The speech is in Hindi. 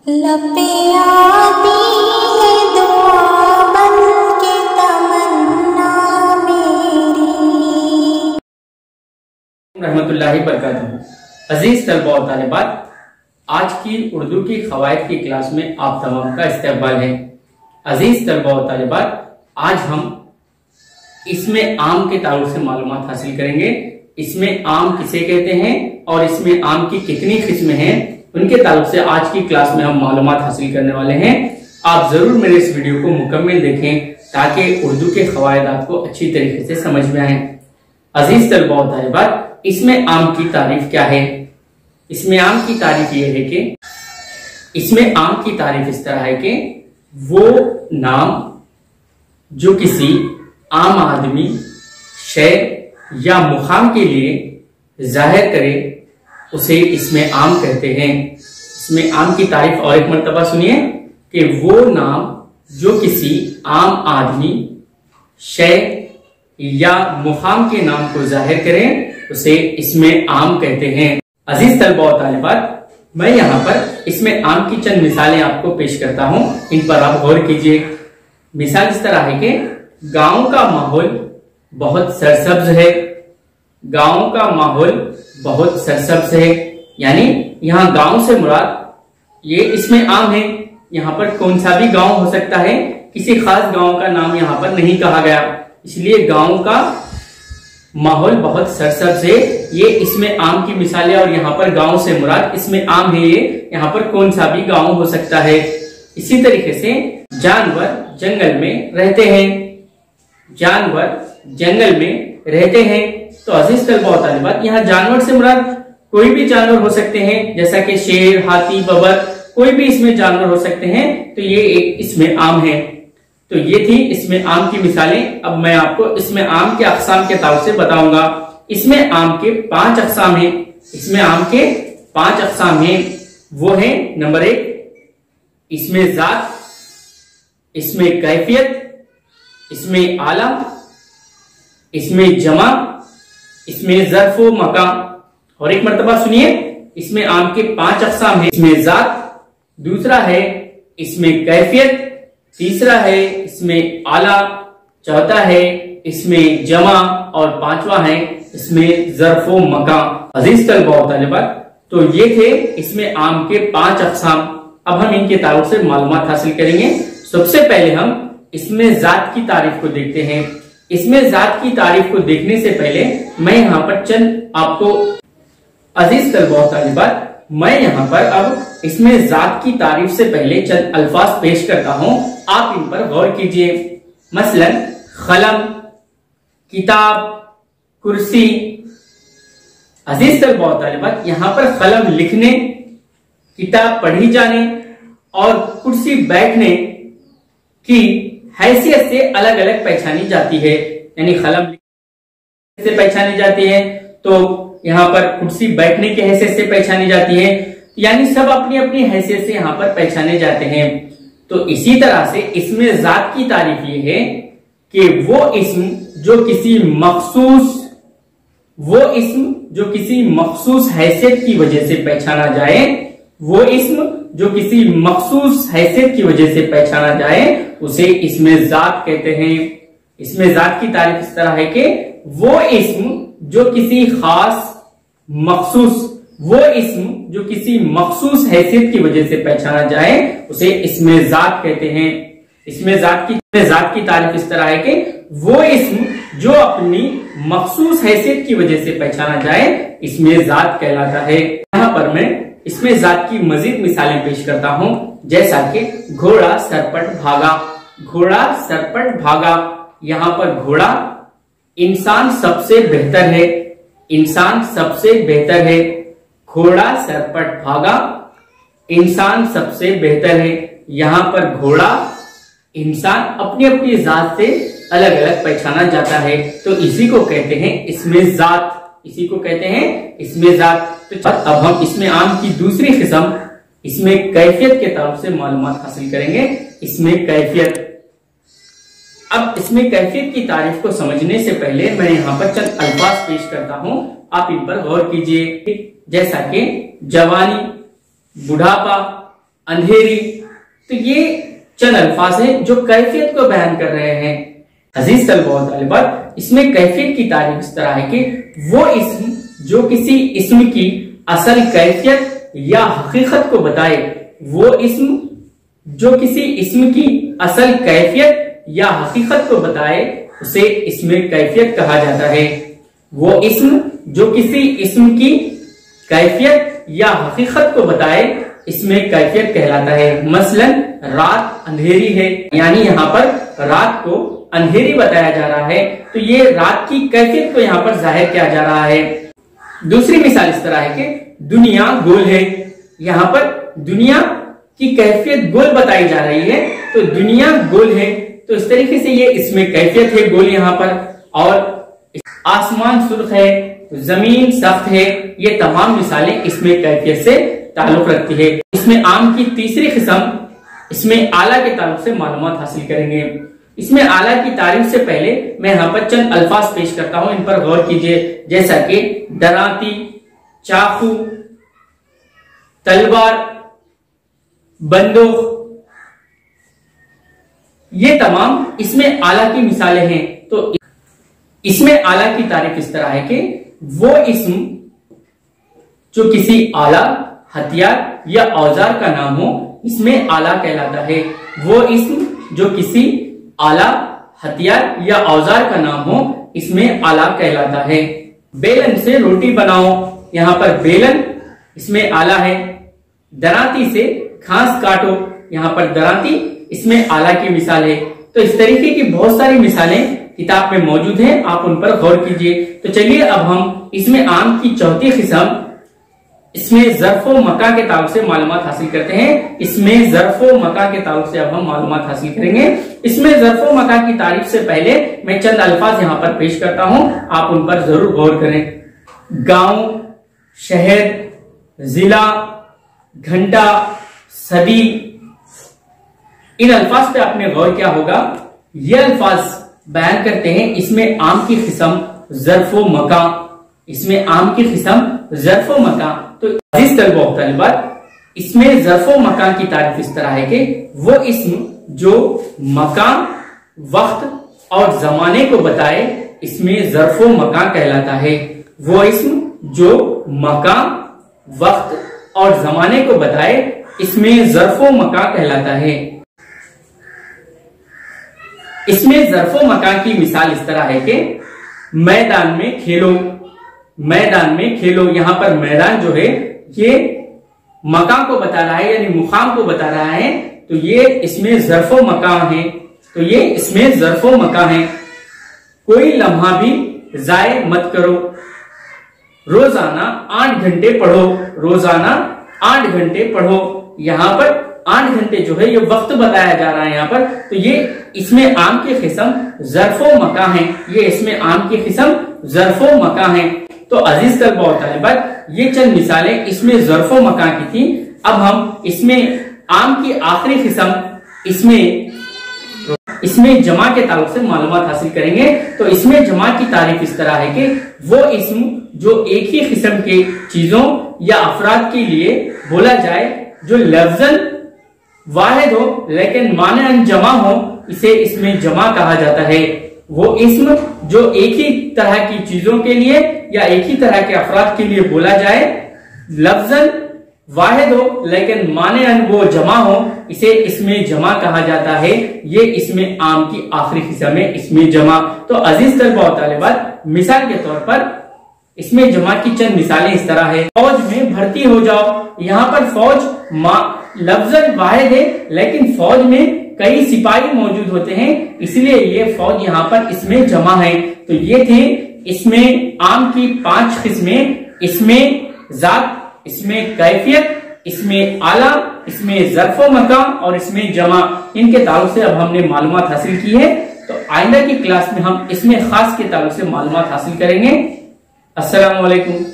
लपे आती है दुआ बन के तमन्ना मेरी। रहमतुल्लाहि बरकातहू। अजीज तलबा और तालिबात, आज की उर्दू की क़वायद की क्लास में आप तमाम का इस्तकबाल है। अजीज तलबा और तालिबात, आज हम इसमें आम के ताल्लुक से मालूमात हासिल करेंगे। इसमें आम किसे कहते हैं और इसमें आम की कितनी किस्में हैं, उनके ताल्लुक से आज की क्लास में हम मालूमात हासिल करने वाले हैं। आप जरूर मेरे इस वीडियो को मुकम्मल देखें ताकि उर्दू के क़वायद आपको अच्छी तरीके से समझ में आए। अजीज तलबा और तालिबात, इसमें आम की तारीफ क्या है? इसमें आम की तारीफ यह है कि इसमें आम की तारीफ इस तरह है कि वो नाम जो किसी आम आदमी, शय या मुकाम के लिए जाहिर करे उसे इसमें आम कहते हैं। इसमें आम की तारीफ और एक मर्तबा सुनिए कि वो नाम जो किसी आम आदमी, शय या मुकाम के नाम को जाहिर करे उसे इसमें आम कहते हैं। अजीज तलबा और तालिबात, मैं यहाँ पर इसमें आम की चंद मिसालें आपको पेश करता हूँ, इन पर आप गौर कीजिए। मिसाल इस तरह है कि गांव का माहौल बहुत सरसब्ज है। गांव का माहौल बहुत सरसब्ज है, यानी यहाँ गांव से मुराद ये इसमें आम है। यहाँ पर कौन सा भी गांव हो सकता है, किसी खास गांव का नाम यहाँ पर नहीं कहा गया, इसलिए गांव का माहौल बहुत सरसब्ज है। ये इसमें आम की मिसाल है और यहाँ पर गांव से मुराद इसमें आम है। ये यहाँ पर कौन सा भी गांव हो सकता है। इसी तरीके से जानवर जंगल में रहते हैं। जानवर जंगल में रहते हैं, तो अजीज तलबा और तालिबात, यहाँ जानवर से मुराद कोई भी जानवर हो सकते हैं, जैसा कि शेर, हाथी, बबर, कोई भी इसमें जानवर हो सकते हैं। तो ये एक इसमें आम है। तो ये थी इसमें आम की मिसालें। अब मैं आपको इसमें आम के अक़साम के ताल्लुक से बताऊंगा। इसमें आम के 5 अक़साम हैं। इसमें आम के 5 अक़साम हैं। वो है नंबर 1 इसमें जात, इसमें कैफियत, इसमें आला, इसमें जमा, इसमें ज़र्फ़ व मकाम। और एक मर्तबा सुनिए, इसमें आम के 5 अक़साम हैं। इसमें जात, दूसरा है इसमें कैफियत, तीसरा है इसमें आला, चौथा है इसमें जमा और पांचवा है इसमें ज़र्फ़ व मकाम। अजीज तलबा और तालिबात, तो ये थे इसमें आम के 5 अक़साम। अब हम इनके ताल्लुक से मालूमात हासिल करेंगे। सबसे पहले हम इसमें जात की तारीफ को देखते हैं। इसमें जात की तारीफ को देखने से पहले मैं यहाँ पर चंद आपको, अजीज तलबा और तालिबात, मैं यहाँ पर अब इसमें जात की तारीफ से पहले चंद अल्फाज पेश करता हूँ, आप इन पर गौर कीजिए। मसलन कलम, किताब, कुर्सी। अजीज तलबा और तालिबात, यहाँ पर कलम लिखने, किताब पढ़ी जाने और कुर्सी बैठने की हैसियत से अलग अलग पहचानी जाती है। यानी कलम से पहचानी जाती है, तो यहाँ पर कुर्सी बैठने की हैसियत से पहचानी जाती है। यानी सब अपनी अपनी हैसियत से यहाँ पर पहचाने जाते हैं। तो इसी तरह से इसमें जात की तारीफ ये है कि वो इस्म जो किसी मखसूस हैसियत की वजह से पहचाना जाए, वो इस्म जो किसी मखसूस हैसियत की वजह से पहचाना जाए उसे इसमें जात कहते हैं। इसमें जात की तारीफ इस तरह है कि वो इस्म जो किसी खास मखसूस हैसियत की वजह से पहचाना जाए उसे इसमें जात कहते हैं। इसमें जात की तारीफ इस तरह है कि वो इस्म जो अपनी मखसूस हैसियत की वजह से पहचाना जाए इसमें जात कहलाता है। यहाँ पर मैं इसमें जात की मजीद मिसालें पेश करता हूँ, जैसा कि घोड़ा सरपट भागा। घोड़ा सरपट भागा, यहाँ पर घोड़ा इंसान सबसे बेहतर है। इंसान सबसे बेहतर है। घोड़ा सरपट भागा, इंसान सबसे बेहतर है। यहाँ पर घोड़ा इंसान अपनी अपनी जात से अलग अलग पहचाना जाता है, तो इसी को कहते हैं इसमें जात। इसी को कहते हैं इसमें जात। तो अब हम इसमें आम की दूसरी किस्म इसमें कैफियत के ताल्लुक से मालूमात हासिल करेंगे। इसमें कैफियत। अब इसमें कैफियत की तारीफ को समझने से पहले मैं यहाँ पर चंद अल्फाज पेश करता हूँ, आप इन पर गौर कीजिए। जैसा कि जवानी, बुढ़ापा, अंधेरी। तो ये चंद अल्फाज हैं जो कैफियत को बयान कर रहे हैं। अजीज तलबा व तालिबात, इसमें कैफियत की तारीफ इस तरह है कि वो इस्म जो किसी इस्म की असल कैफियत या हकीकत को बताए, वो इस्म जो किसी इस्म की असल कैफियत या हकीकत को बताए उसे इसमें कैफियत कहा जाता है। वो इस्म जो किसी इस्म की कैफियत या हकीकत को बताए इसमें कैफियत कहलाता है। मसलन रात अंधेरी है, यानी यहाँ पर रात को अंधेरी बताया जा रहा है, तो ये रात की कैफियत को यहाँ पर जाहिर किया जा रहा है। दूसरी मिसाल इस तरह है कि दुनिया गोल है, यहाँ पर दुनिया की कैफियत गोल बताई जा रही है, तो दुनिया गोल है, तो इस तरीके से ये इसमें कैफियत है गोल यहाँ पर। और आसमान सुर्ख है, जमीन सख्त है, ये तमाम मिसालें इसमें कैफियत से ताल्लुक रखती है। इसमें आम की तीसरी किस्म, इसमें आला के ताल्लुक से मालूमात हासिल करेंगे। इसमें आला की तारीफ से पहले मैं यहाँ पर चंद अल्फाज पेश करता हूं, इन पर गौर कीजिए। जैसा कि डराती, चाकू, तलवार, बंदूक, ये तमाम इसमें आला की मिसालें हैं। तो इसमें आला की तारीफ इस तरह है कि वो इस्म जो किसी आला, हथियार या औजार का नाम हो, इसमें आला कहलाता है। वो इस्म जो किसी आला, हथियार या औजार का नाम हो, इसमें आला कहलाता है। बेलन से रोटी बनाओ, यहाँ पर बेलन इसमें आला है। दराती से घास काटो, यहाँ पर दराती इसमें आला की मिसाल है। तो इस तरीके की बहुत सारी मिसालें किताब में मौजूद हैं, आप उन पर गौर कीजिए। तो चलिए अब हम इसमें आम की चौथी किस्म, इसमें ज़र्फ़ो मका के ताल्लुक से मालूमात हासिल करते हैं। इसमें ज़र्फ़ो मका के ताल्लुक से अब हम मालूमात हासिल करेंगे। इसमें ज़र्फ़ो मका की तारीफ से पहले मैं चंद अल्फाज यहाँ पर पेश करता हूँ, आप उन पर जरूर गौर करें। गांव, शहर, जिला, घंटा, सदी, इन अल्फाज पे आपने गौर किया होगा। ये अल्फाज बयान करते हैं इसमें आम की किस्म ज़र्फ़ो मका, इसमें आम की किस्म ज़र्फ़ो मका। तो अजीज तलबा व तालिबात, इसमें ज़र्फ़ो मका की तारीफ इस तरह है कि वो इस्म जो मकान, वक्त और जमाने को बताए, इसमें ज़र्फ़ो मका कहलाता है। वो इस्म जो मकान, वक्त और जमाने को बताए, इसमें ज़र्फ़ो मका कहलाता है। इसमें ज़र्फ़ो मका की मिसाल इस तरह है कि मैदान में खेलो, मैदान में खेलो। यहाँ पर मैदान जो है ये मकान को बता रहा है, यानी मुकाम को बता रहा है, तो ये इसमें ज़र्फ़ो मका है। तो ये इसमें ज़र्फ़ो मका है। कोई लम्हा भी ज़ाय मत करो, रोजाना 8 घंटे पढ़ो, रोजाना 8 घंटे पढ़ो। यहाँ पर 8 घंटे जो है ये वक्त बताया जा रहा है यहाँ पर, तो ये इसमें आम की किस्म ज़र्फ़ो मका है। ये इसमें आम की किस्म ज़र्फ़ो मका है। तो अजीज तलबा व तालिबात, ये चंद मिसालें इसमें ज़र्फ़ो मका की थी। अब हम इसमें आम की आखिरी किस्म इसमें जमा के ताल्लुक से मालूमात हासिल करेंगे। तो इसमें जमा की तारीफ इस तरह है कि वो इस्म जो एक ही किस्म के चीजों या अफराद के लिए बोला जाए, जो लफ्ज़न वाहिद हो लेकिन माने जमा हो, इसे इसमें जमा कहा जाता है। वो इस्म जो एक ही तरह की चीजों के लिए या एक ही तरह के अफराद के लिए बोला जाए, लफ्ज़न वाहिद हो लेकिन माने वो जमा हो, इसे इसमें जमा कहा जाता है। ये इसमें आम की आखिरी किस्म है, इसमें जमा। तो अजीज तलबा व तालिबात, मिसाल के तौर पर इसमें जमा की चंद मिसालें इस तरह है। फौज में भर्ती हो जाओ, यहाँ पर फौज लफ्ज़न वाहिद है लेकिन फौज में कई सिपाही मौजूद होते हैं, इसलिए ये फौज यहाँ पर इसमें जमा है। तो ये थे इसमें आम की 5 किस्में, इसमें जात, इसमें कैफियत, इसमें आला, इसमें ज़र्फ़ो मका और इसमें जमा। इनके ताल्लुक से अब हमने मालूमात हासिल की है। तो आइंदा की क्लास में हम इसमें खास के ताल्लुक से मालूमात हासिल करेंगे। अस्सलाम वालेकुम।